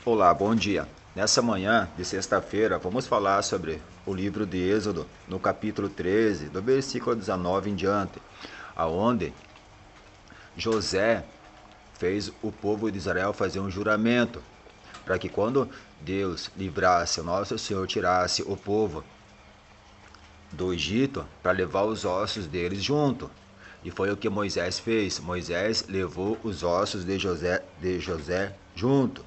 Olá, bom dia. Nessa manhã de sexta-feira, vamos falar sobre o livro de Êxodo, no capítulo 13, do versículo 19 em diante, aonde José fez o povo de Israel fazer um juramento, para que quando Deus livrasse, o nosso Senhor tirasse o povo do Egito, para levar os ossos deles junto. E foi o que Moisés fez. Moisés levou os ossos de José junto,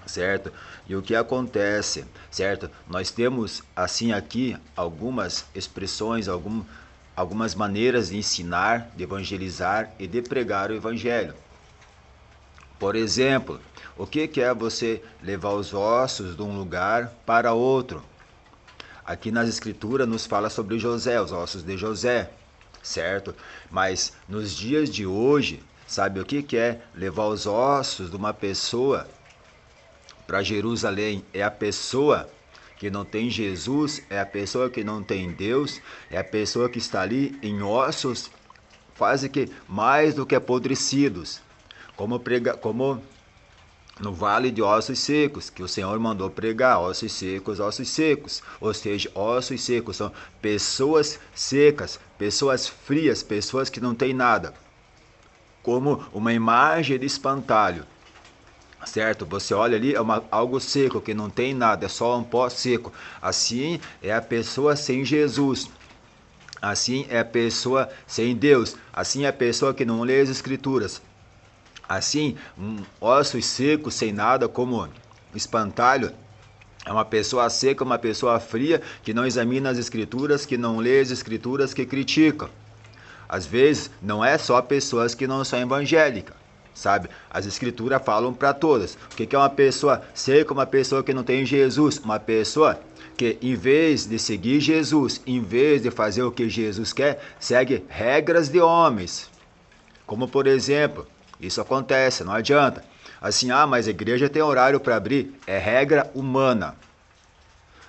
certo? E o que acontece, certo? Nós temos assim aqui algumas expressões, algumas maneiras de ensinar, de evangelizar e de pregar o evangelho. Por exemplo, o que é você levar os ossos de um lugar para outro? Aqui nas escrituras nos fala sobre José, os ossos de José, certo? Mas nos dias de hoje, sabe o que é levar os ossos de uma pessoa para Jerusalém? É a pessoa que não tem Jesus, é a pessoa que não tem Deus, é a pessoa que está ali em ossos quase que mais do que apodrecidos, como no vale de ossos secos, que o Senhor mandou pregar, ossos secos, ou seja, ossos secos são pessoas secas, pessoas frias, pessoas que não têm nada, como uma imagem de espantalho. Certo? Você olha ali, é algo seco, que não tem nada, é só um pó seco. Assim é a pessoa sem Jesus. Assim é a pessoa sem Deus. Assim é a pessoa que não lê as Escrituras. Assim, ossos secos, sem nada, como espantalho, é uma pessoa seca, uma pessoa fria, que não examina as Escrituras, que não lê as Escrituras, que critica. Às vezes, não é só pessoas que não são evangélicas, sabe? As escrituras falam para todas. O que é uma pessoa seca, uma pessoa que não tem Jesus? Uma pessoa que, em vez de seguir Jesus, em vez de fazer o que Jesus quer, segue regras de homens. Como, por exemplo, isso acontece, não adianta. Assim, mas a igreja tem horário para abrir. É regra humana,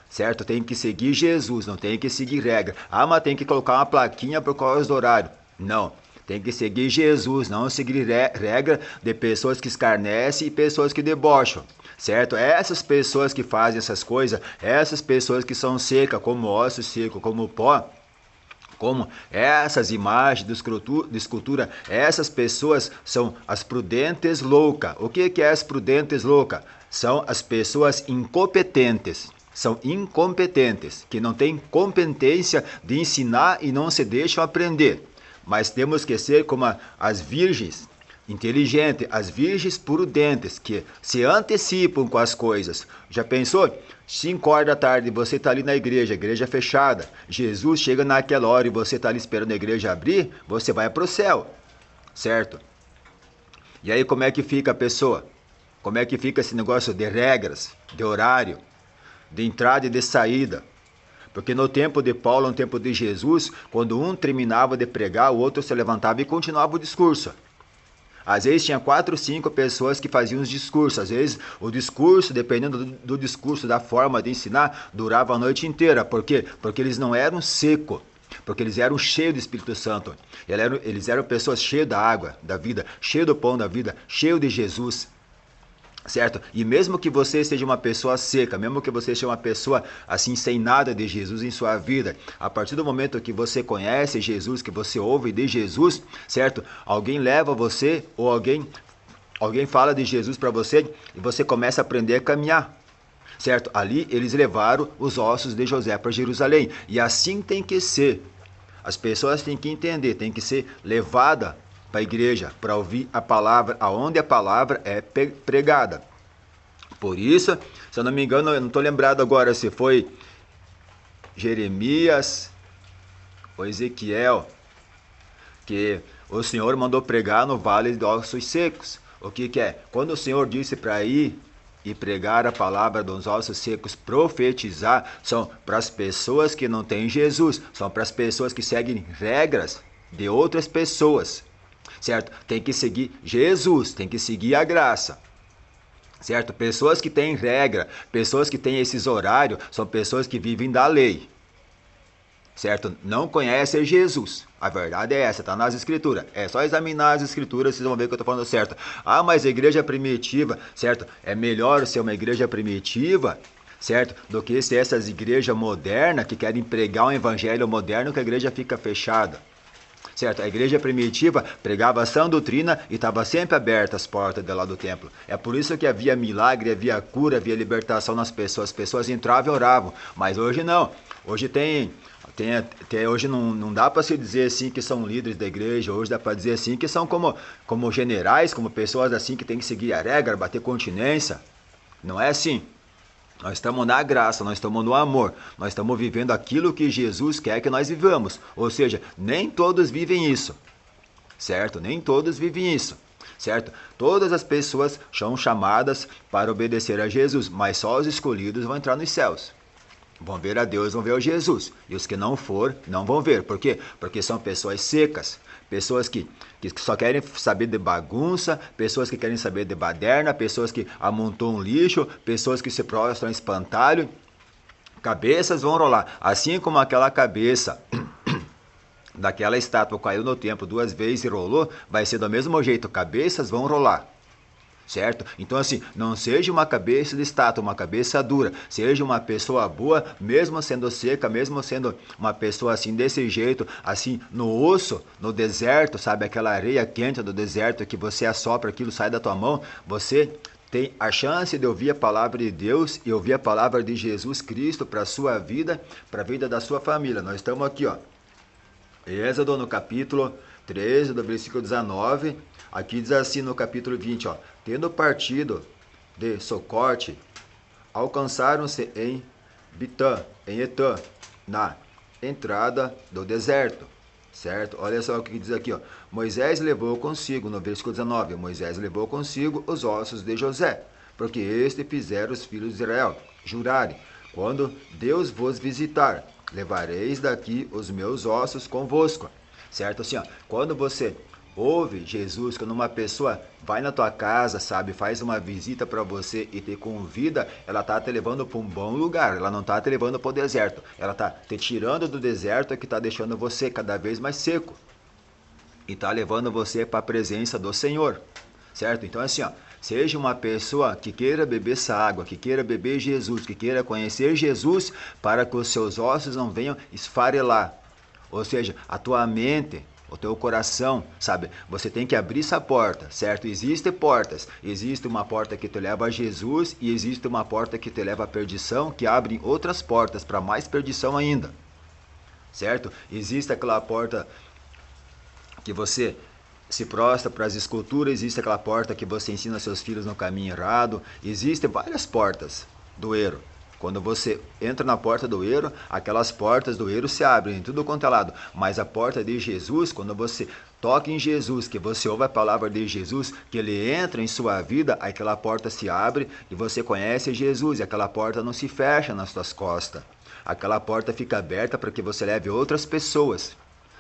certo? Tem que seguir Jesus, não tem que seguir regra. Mas tem que colocar uma plaquinha por causa do horário. Não, tem que seguir Jesus, não seguir regra de pessoas que escarnecem e pessoas que debocham, certo? Essas pessoas que fazem essas coisas, essas pessoas que são secas, como osso seco, como pó, como essas imagens de escultura, essas pessoas são as prudentes loucas. O que é as prudentes loucas? São as pessoas incompetentes. São incompetentes, que não têm competência de ensinar e não se deixam aprender. Mas temos que ser como as virgens inteligentes, as virgens prudentes, que se antecipam com as coisas. Já pensou? 5 horas da tarde, você está ali na igreja fechada. Jesus chega naquela hora e você está ali esperando a igreja abrir, você vai para o céu, certo? E aí como é que fica a pessoa? Como é que fica esse negócio de regras, de horário, de entrada e de saída? Porque no tempo de Paulo, no tempo de Jesus, quando um terminava de pregar, o outro se levantava e continuava o discurso. Às vezes tinha 4, 5 pessoas que faziam os discursos. Às vezes o discurso, dependendo do discurso, da forma de ensinar, durava a noite inteira. Por quê? Porque eles não eram secos. Porque eles eram cheios do Espírito Santo. Eles eram pessoas cheias da água, da vida, cheios do pão da vida, cheios de Jesus. Certo? E mesmo que você seja uma pessoa seca, mesmo que você seja uma pessoa assim sem nada de Jesus em sua vida, a partir do momento que você conhece Jesus, que você ouve de Jesus, certo? Alguém leva você ou alguém fala de Jesus para você e você começa a aprender a caminhar. Certo? Ali eles levaram os ossos de José para Jerusalém. E assim tem que ser. As pessoas têm que entender, tem que ser levada para a igreja, para ouvir a palavra, aonde a palavra é pregada. Por isso, se eu não me engano, eu não estou lembrado agora se foi Jeremias ou Ezequiel, que o Senhor mandou pregar no vale de ossos secos. O que é? Quando o Senhor disse para ir e pregar a palavra dos ossos secos, profetizar, são para as pessoas que não têm Jesus, são para as pessoas que seguem regras de outras pessoas, certo? Tem que seguir Jesus, tem que seguir a graça, certo? Pessoas que têm regra, pessoas que têm esses horários, são pessoas que vivem da lei, certo? Não conhece Jesus. A verdade é essa, está nas escrituras. É só examinar as escrituras, vocês vão ver que eu estou falando certo. Ah, mas a igreja primitiva, certo? É melhor ser uma igreja primitiva, certo? Do que ser essas igrejas modernas que querem pregar um evangelho moderno que a igreja fica fechada. Certo? A igreja primitiva pregava sã doutrina e estava sempre aberta as portas de lá do templo. É por isso que havia milagre, havia cura, havia libertação nas pessoas. As pessoas entravam e oravam. Mas hoje não. Hoje hoje não dá para se dizer assim que são líderes da igreja. Hoje dá para dizer assim que são como generais, como pessoas assim que tem que seguir a regra, bater continência. Não é assim. Nós estamos na graça, nós estamos no amor, nós estamos vivendo aquilo que Jesus quer que nós vivamos. Ou seja, nem todos vivem isso, certo? Nem todos vivem isso, certo? Todas as pessoas são chamadas para obedecer a Jesus, mas só os escolhidos vão entrar nos céus. Vão ver a Deus, vão ver o Jesus. E os que não for, não vão ver. Por quê? Porque são pessoas secas. Pessoas que só querem saber de bagunça, pessoas que querem saber de baderna, pessoas que amontoam lixo, pessoas que se prostram em espantalho. Cabeças vão rolar. Assim como aquela cabeça daquela estátua caiu no templo 2 vezes e rolou, vai ser do mesmo jeito. Cabeças vão rolar. Certo? Então assim, não seja uma cabeça de estátua, uma cabeça dura. Seja uma pessoa boa, mesmo sendo seca, mesmo sendo uma pessoa assim desse jeito, assim no osso, no deserto, sabe? Aquela areia quente do deserto que você assopra, aquilo sai da tua mão. Você tem a chance de ouvir a palavra de Deus e ouvir a palavra de Jesus Cristo para a sua vida, para a vida da sua família. Nós estamos aqui, ó. Êxodo no capítulo 13, do versículo 19. Aqui diz assim no capítulo 20, ó. Tendo partido de Socote, alcançaram-se em Bitã, em Etã, na entrada do deserto. Certo? Olha só o que diz aqui, ó. Moisés levou consigo, no versículo 19, Moisés levou consigo os ossos de José, porque este fizeram os filhos de Israel jurarem: quando Deus vos visitar, levareis daqui os meus ossos convosco. Certo? Assim, ó, quando você ouve Jesus, quando uma pessoa vai na tua casa, sabe, faz uma visita para você e te convida, ela tá te levando para um bom lugar, ela não tá te levando para o deserto, ela tá te tirando do deserto que tá deixando você cada vez mais seco e tá levando você para a presença do Senhor, certo? Então assim, ó, seja uma pessoa que queira beber essa água, que queira beber Jesus, que queira conhecer Jesus, para que os seus ossos não venham esfarelar, ou seja, a tua mente, o teu coração, sabe? Você tem que abrir essa porta, certo? Existem portas. Existe uma porta que te leva a Jesus e existe uma porta que te leva à perdição, que abre outras portas para mais perdição ainda, certo? Existe aquela porta que você se prostra para as esculturas, existe aquela porta que você ensina seus filhos no caminho errado. Existem várias portas do erro. Quando você entra na porta do erro, aquelas portas do erro se abrem em tudo quanto é lado. Mas a porta de Jesus, quando você toca em Jesus, que você ouve a palavra de Jesus, que ele entra em sua vida, aquela porta se abre e você conhece Jesus. E aquela porta não se fecha nas suas costas. Aquela porta fica aberta para que você leve outras pessoas,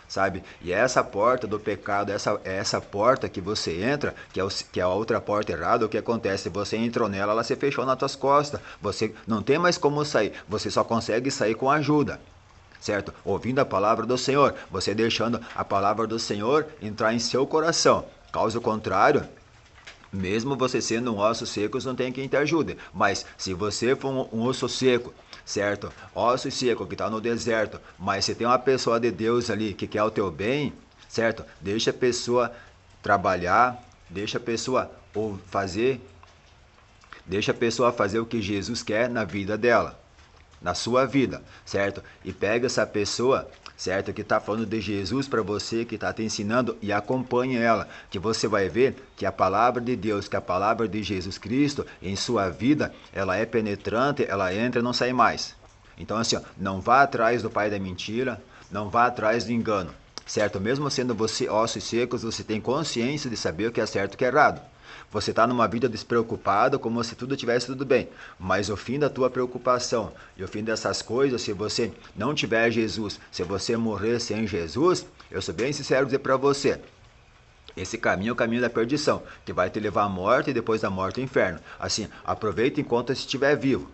sabe? E essa porta do pecado, essa porta que você entra, que é a outra porta errada, o que acontece? Você entrou nela, ela se fechou nas tuas costas. Você não tem mais como sair. Você só consegue sair com ajuda, certo? Ouvindo a palavra do Senhor. Você deixando a palavra do Senhor entrar em seu coração. Caso contrário, mesmo você sendo um osso seco, não tem quem te ajude. Mas se você for um osso seco, certo? Osso seco que está no deserto, mas se tem uma pessoa de Deus ali que quer o teu bem, certo? Deixa a pessoa trabalhar, deixa a pessoa fazer o que Jesus quer na vida dela, na sua vida, certo? E pega essa pessoa, certo, que está falando de Jesus para você, que está te ensinando, e acompanhe ela, que você vai ver que a palavra de Deus, que a palavra de Jesus Cristo em sua vida, ela é penetrante, ela entra e não sai mais. Então assim, ó, não vá atrás do pai da mentira, não vá atrás do engano, certo? Mesmo sendo você ossos secos, você tem consciência de saber o que é certo e o que é errado. Você está numa vida despreocupada, como se tudo tivesse tudo bem. Mas o fim da tua preocupação e o fim dessas coisas, se você não tiver Jesus, se você morrer sem Jesus, eu sou bem sincero dizer para você, esse caminho é o caminho da perdição, que vai te levar à morte e depois da morte ao inferno. Assim, aproveita enquanto estiver vivo.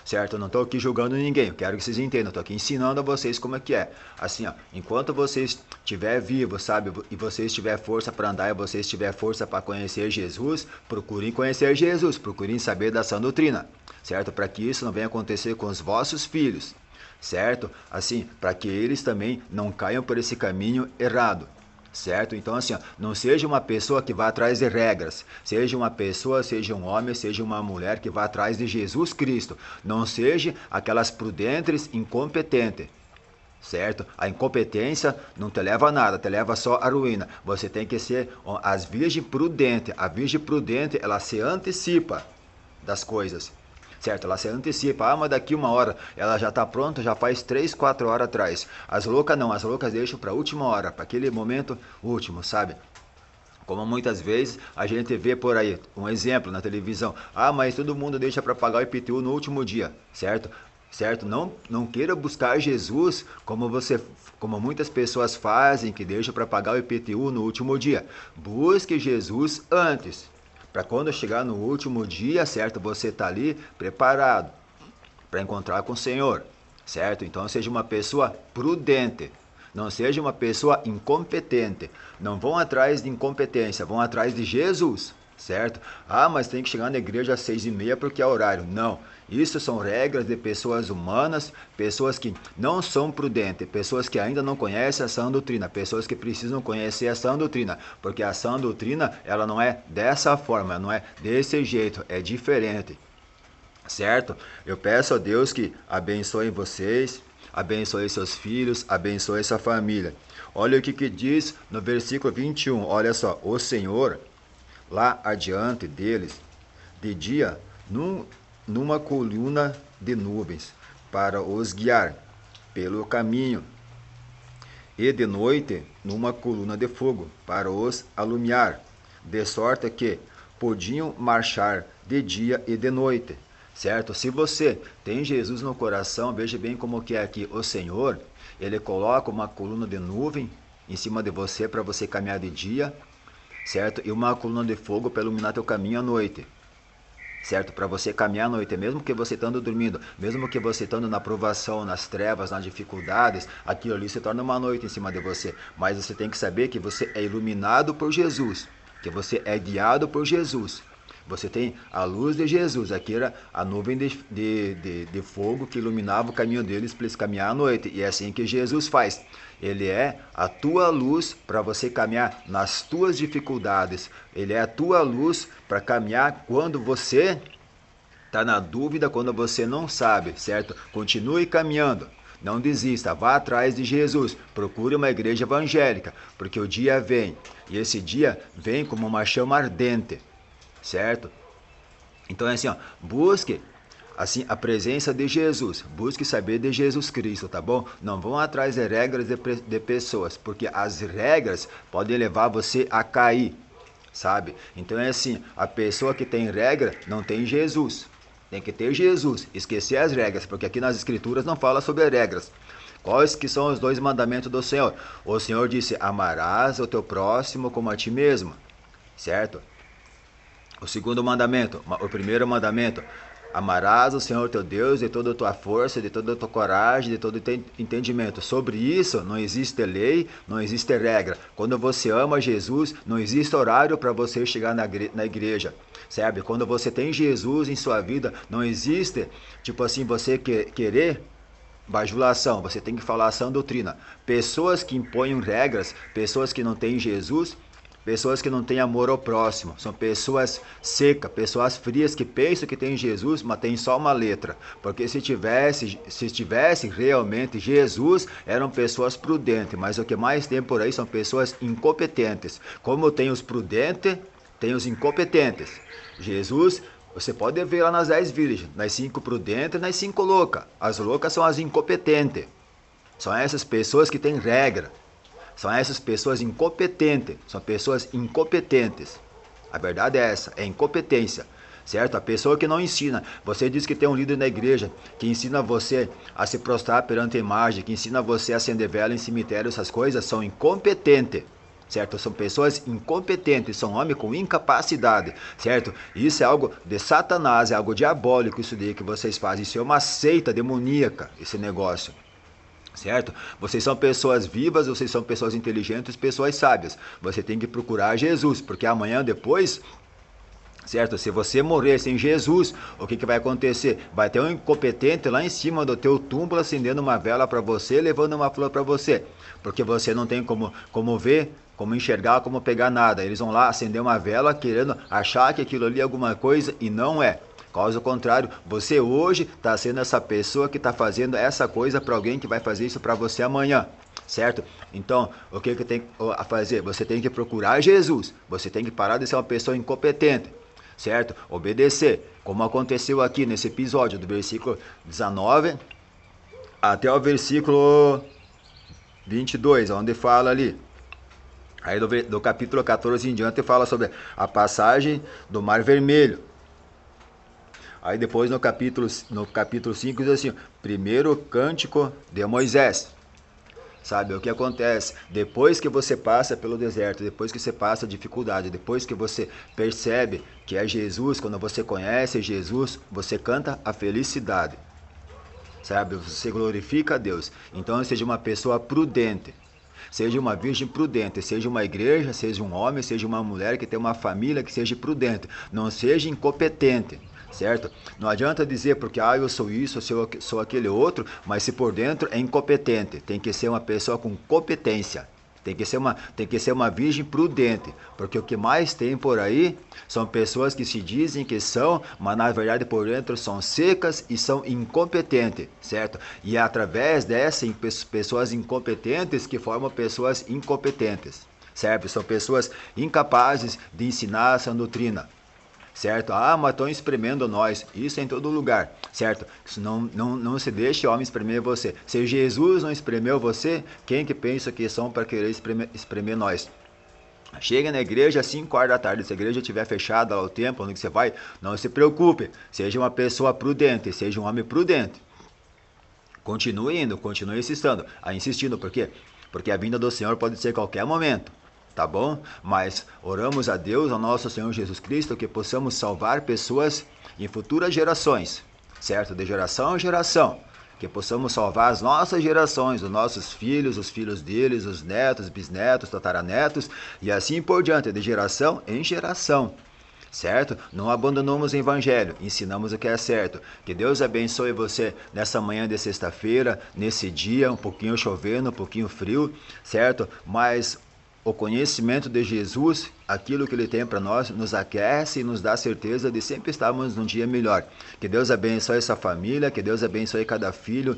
certo? Eu não estou aqui julgando ninguém, eu quero que vocês entendam, eu estou aqui ensinando a vocês como é que é. Assim, ó, enquanto vocês estiver vivo, sabe, e vocês tiver força para andar e vocês tiver força para conhecer Jesus, procurem conhecer Jesus, procurem saber da sã doutrina, certo? Para que isso não venha acontecer com os vossos filhos, certo? Assim, para que eles também não caiam por esse caminho errado. Certo? Então assim, ó, não seja uma pessoa que vá atrás de regras, seja uma pessoa, seja um homem, seja uma mulher que vá atrás de Jesus Cristo. Não seja aquelas prudentes incompetentes, certo? A incompetência não te leva a nada, te leva só à ruína. Você tem que ser as virgem prudente. A virgem prudente, ela se antecipa das coisas, certo? Ela se antecipa, mas daqui uma hora ela já está pronta, já faz 3, 4 horas atrás. As loucas não, as loucas deixam para a última hora, para aquele momento último, sabe? Como muitas vezes a gente vê por aí, um exemplo na televisão, mas todo mundo deixa para pagar o IPTU no último dia, certo? Certo? Não queira buscar Jesus como muitas pessoas fazem, que deixam para pagar o IPTU no último dia. Busque Jesus antes, para quando chegar no último dia, certo? Você tá ali preparado para encontrar com o Senhor, certo? Então seja uma pessoa prudente, não seja uma pessoa incompetente. Não vão atrás de incompetência, vão atrás de Jesus, certo? Mas tem que chegar na igreja às 6h30 porque é horário. Não, isso são regras de pessoas humanas, pessoas que não são prudentes, pessoas que ainda não conhecem a sã doutrina, pessoas que precisam conhecer a sã doutrina, porque a sã doutrina, ela não é dessa forma, não é desse jeito, é diferente, certo? Eu peço a Deus que abençoe vocês, abençoe seus filhos, abençoe sua família. Olha o que diz no versículo 21, olha só, o Senhor, lá adiante deles, de dia, numa coluna de nuvens, para os guiar pelo caminho, e de noite, numa coluna de fogo, para os alumiar, de sorte que podiam marchar de dia e de noite, certo? Se você tem Jesus no coração, veja bem como que é aqui o Senhor, ele coloca uma coluna de nuvem em cima de você para você caminhar de dia, certo? E uma coluna de fogo para iluminar teu caminho à noite, certo? Para você caminhar à noite, mesmo que você estando dormindo, mesmo que você estando na provação, nas trevas, nas dificuldades, aquilo ali se torna uma noite em cima de você. Mas você tem que saber que você é iluminado por Jesus, que você é guiado por Jesus. Você tem a luz de Jesus, aqui era a nuvem de fogo que iluminava o caminho deles para eles caminhar à noite. E é assim que Jesus faz. Ele é a tua luz para você caminhar nas tuas dificuldades. Ele é a tua luz para caminhar quando você está na dúvida, quando você não sabe, certo? Continue caminhando. Não desista, vá atrás de Jesus, procure uma igreja evangélica, porque o dia vem, e esse dia vem como uma chama ardente, certo? Então é assim, ó, busque assim a presença de Jesus, busque saber de Jesus Cristo, tá bom? Não vão atrás de regras de pessoas, porque as regras podem levar você a cair, sabe? Então é assim, a pessoa que tem regra não tem Jesus. Tem que ter Jesus, esquecer as regras, porque aqui nas escrituras não fala sobre regras. Quais que são os 2 mandamentos do Senhor? O Senhor disse, amarás o teu próximo como a ti mesmo, certo? O segundo mandamento, o primeiro mandamento, amarás o Senhor teu Deus de toda a tua força, de toda a tua coragem, de todo o entendimento. Sobre isso não existe lei, não existe regra. Quando você ama Jesus, não existe horário para você chegar na igreja, sabe? Quando você tem Jesus em sua vida, não existe, tipo assim, você querer bajulação, você tem que falar a sã doutrina. Pessoas que impõem regras, pessoas que não têm Jesus, pessoas que não têm amor ao próximo, são pessoas secas, pessoas frias que pensam que tem Jesus, mas tem só uma letra. Porque se tivesse realmente Jesus, eram pessoas prudentes, mas o que mais tem por aí são pessoas incompetentes. Como tem os prudentes, tem os incompetentes. Jesus, você pode ver lá nas 10 virgens, nas 5 prudentes e nas 5 loucas. As loucas são as incompetentes. São essas pessoas que têm regra. São essas pessoas incompetentes, são pessoas incompetentes. A verdade é essa, é incompetência, certo? A pessoa que não ensina. Você diz que tem um líder na igreja que ensina você a se prostrar perante a imagem, que ensina você a acender vela em cemitério, essas coisas são incompetentes, certo? São pessoas incompetentes, são homens com incapacidade, certo? Isso é algo de Satanás, é algo diabólico isso daí que vocês fazem, isso é uma seita demoníaca, esse negócio. Certo? Vocês são pessoas vivas, vocês são pessoas inteligentes, pessoas sábias. Você tem que procurar Jesus, porque amanhã depois, certo? Se você morrer sem Jesus, o que vai acontecer? Vai ter um incompetente lá em cima do teu túmulo acendendo uma vela para você, levando uma flor para você, porque você não tem como ver, como enxergar, como pegar nada. Eles vão lá acender uma vela querendo achar que aquilo ali é alguma coisa e não é. Caso contrário, você hoje está sendo essa pessoa que está fazendo essa coisa para alguém que vai fazer isso para você amanhã, certo? Então, o que tem a fazer? Você tem que procurar Jesus, você tem que parar de ser uma pessoa incompetente, certo? Obedecer, como aconteceu aqui nesse episódio, do versículo 19 até o versículo 22, onde fala ali. Aí do capítulo 14 em diante fala sobre a passagem do Mar Vermelho. Aí depois no capítulo 5 diz assim, primeiro cântico de Moisés. Sabe o que acontece? Depois que você passa pelo deserto, depois que você passa a dificuldade, depois que você percebe que é Jesus, quando você conhece Jesus, você canta a felicidade. Sabe? Você glorifica a Deus. Então seja uma pessoa prudente. Seja uma virgem prudente, seja uma igreja, seja um homem, seja uma mulher que tem uma família que seja prudente. Não seja incompetente. Certo? Não adianta dizer porque eu sou isso, eu sou aquele outro, mas se por dentro é incompetente. Tem que ser uma pessoa com competência. Tem que ser uma virgem prudente, porque o que mais tem por aí são pessoas que se dizem que são, mas na verdade por dentro são secas e são incompetentes, certo? E é através dessas pessoas incompetentes que formam pessoas incompetentes, certo? São pessoas incapazes de ensinar essa doutrina. Certo? Mas estão espremendo nós. Isso é em todo lugar, certo? Isso não se deixe homem espremer você. Se Jesus não espremeu você, quem que pensa que são para querer espremer nós? Chega na igreja às 5 horas da tarde. Se a igreja estiver fechada lá o tempo, onde você vai, não se preocupe. Seja uma pessoa prudente, seja um homem prudente. Continue indo, continue insistindo. Por quê? Porque a vinda do Senhor pode ser a qualquer momento. Tá bom? Mas oramos a Deus, ao nosso Senhor Jesus Cristo, que possamos salvar pessoas em futuras gerações, certo? De geração em geração. Que possamos salvar as nossas gerações, os nossos filhos, os filhos deles, os netos, bisnetos, tataranetos, e assim por diante, de geração em geração. Certo? Não abandonamos o evangelho, ensinamos o que é certo. Que Deus abençoe você nessa manhã de sexta-feira, nesse dia, um pouquinho chovendo, um pouquinho frio, certo? Mas o conhecimento de Jesus, aquilo que Ele tem para nós, nos aquece e nos dá certeza de sempre estarmos num dia melhor. Que Deus abençoe essa família, que Deus abençoe cada filho,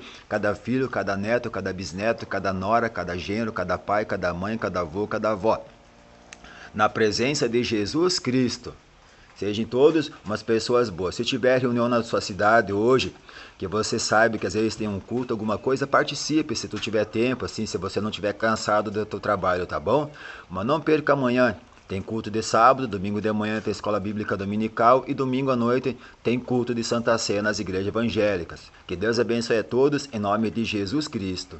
cada neto, cada bisneto, cada nora, cada genro, cada pai, cada mãe, cada avô, cada avó. Na presença de Jesus Cristo. Sejam todos umas pessoas boas. Se tiver reunião na sua cidade hoje, que você sabe que às vezes tem um culto, alguma coisa, participe se tu tiver tempo, assim, se você não estiver cansado do teu trabalho, tá bom? Mas não perca amanhã. Tem culto de sábado, domingo de manhã tem escola bíblica dominical e domingo à noite tem culto de Santa Ceia nas igrejas evangélicas. Que Deus abençoe a todos em nome de Jesus Cristo.